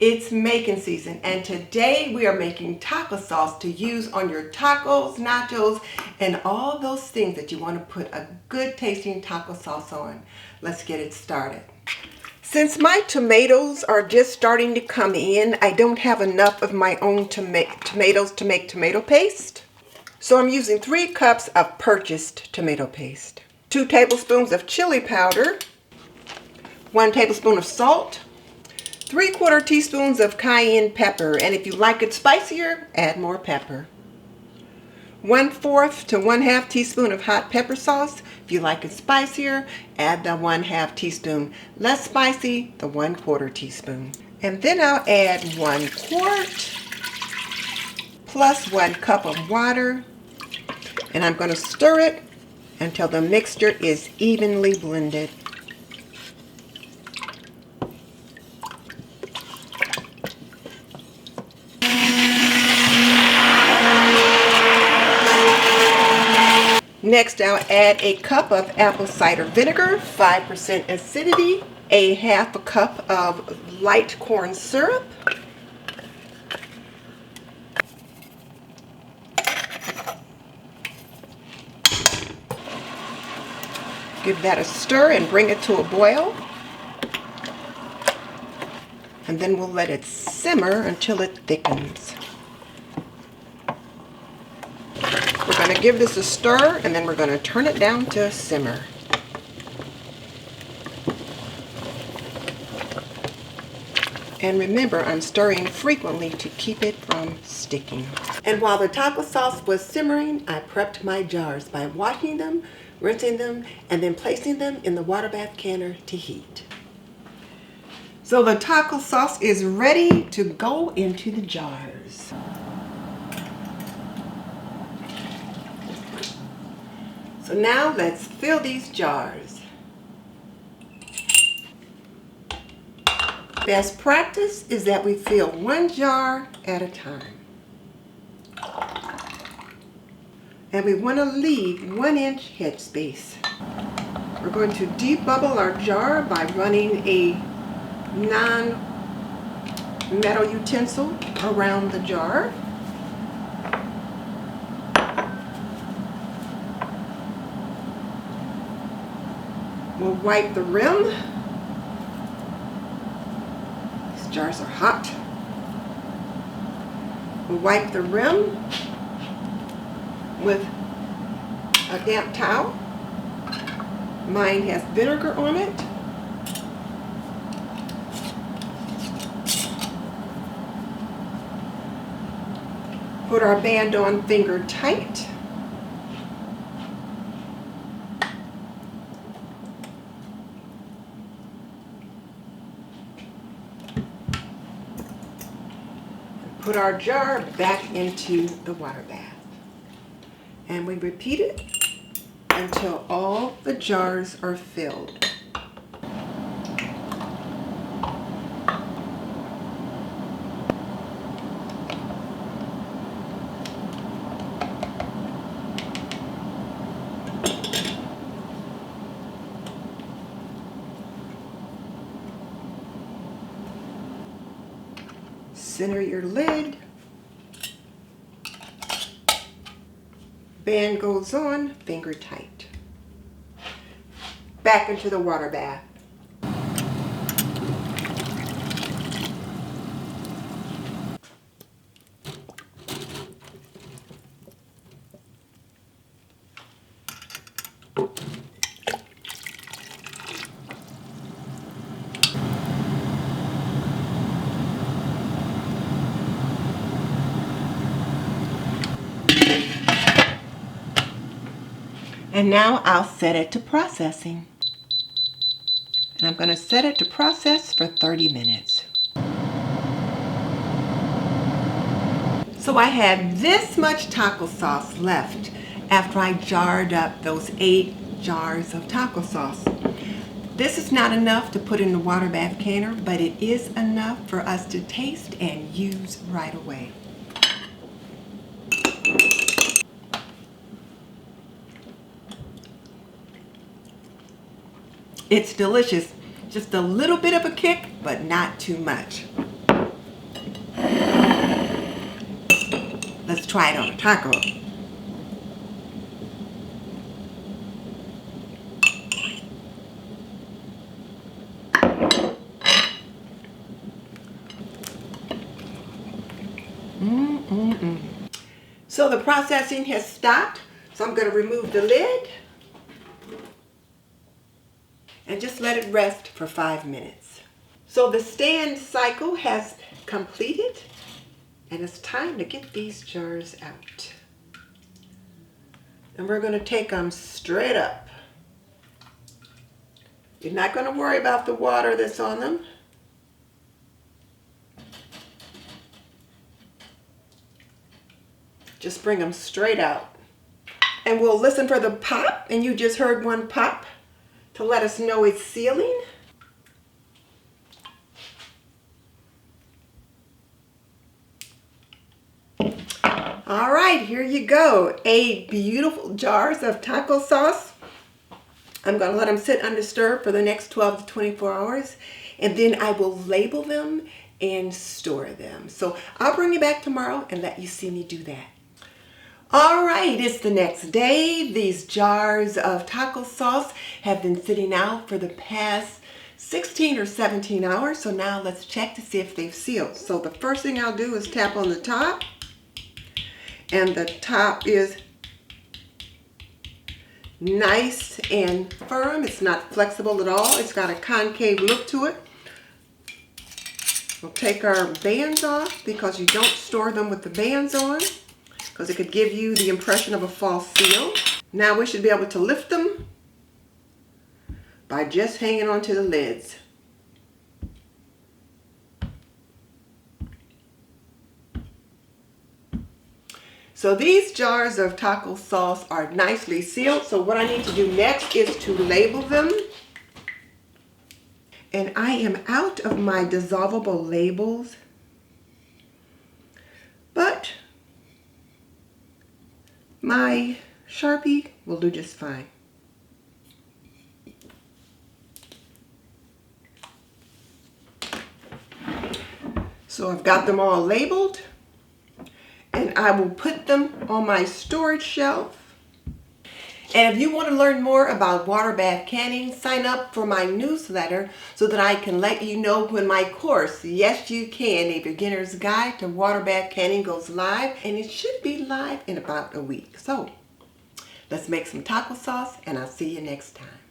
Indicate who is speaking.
Speaker 1: It's making season, and today we are making taco sauce to use on your tacos, nachos, and all those things that you want to put a good tasting taco sauce on. Let's get it started. Since my tomatoes are just starting to come in, I don't have enough of my own tomatoes to make tomato paste. So I'm using 3 cups of purchased tomato paste, 2 tablespoons of chili powder, 1 tablespoon of salt, 3/4 teaspoons of cayenne pepper, and if you like it spicier, add more pepper. 1/4 to 1/2 teaspoon of hot pepper sauce. If you like it spicier, add the 1/2 teaspoon. Less spicy, the 1/4 teaspoon. And then I'll add 1 quart plus 1 cup of water, and I'm going to stir it until the mixture is evenly blended. Next, I'll add a cup of apple cider vinegar, 5% acidity, a 1/2 cup of light corn syrup, give that a stir and bring it to a boil, and then we'll let it simmer until it thickens. We're going to give this a stir, and then we're going to turn it down to a simmer. And remember, I'm stirring frequently to keep it from sticking. And while the taco sauce was simmering, I prepped my jars by washing them, rinsing them, and then placing them in the water bath canner to heat. So the taco sauce is ready to go into the jars. So now let's fill these jars. Best practice is that we fill 1 jar at a time. And we want to leave 1-inch headspace. We're going to debubble our jar by running a non-metal utensil around the jar. We'll wipe the rim. These jars are hot. We'll wipe the rim with a damp towel. Mine has vinegar on it. Put our band on finger tight. Put our jar back into the water bath. And we repeat it until all the jars are filled. Center your lid. Band goes on, finger tight. Back into the water bath. And now I'll set it to processing. And I'm going to set it to process for 30 minutes. So I had this much taco sauce left after I jarred up those 8 jars of taco sauce. This is not enough to put in the water bath canner, but it is enough for us to taste and use right away. It's delicious. Just a little bit of a kick, but not too much. Let's try it on a taco. So the processing has stopped, so I'm going to remove the lid and just let it rest for 5 minutes. So the stand cycle has completed, and it's time to get these jars out. And we're going to take them straight up. You're not going to worry about the water that's on them. Just bring them straight out. And we'll listen for the pop, and you just heard one pop to let us know it's sealing. All right, here you go. 8 beautiful jars of taco sauce. I'm going to let them sit undisturbed for the next 12 to 24 hours, and then I will label them and store them. So I'll bring you back tomorrow and let you see me do that. All right, it's the next day. These jars of taco sauce have been sitting out for the past 16 or 17 hours. So now let's check to see if they've sealed. So the first thing I'll do is tap on the top. And the top is nice and firm. It's not flexible at all. It's got a concave look to it. We'll take our bands off because you don't store them with the bands on, because it could give you the impression of a false seal. Now we should be able to lift them by just hanging onto the lids. So these jars of taco sauce are nicely sealed. So what I need to do next is to label them. And I am out of my dissolvable labels, but my Sharpie will do just fine. So I've got them all labeled, and I will put them on my storage shelf. And if you want to learn more about water bath canning, sign up for my newsletter so that I can let you know when my course, Yes You Can, A Beginner's Guide to Water Bath Canning, goes live. And it should be live in about a week. So let's make some taco sauce, and I'll see you next time.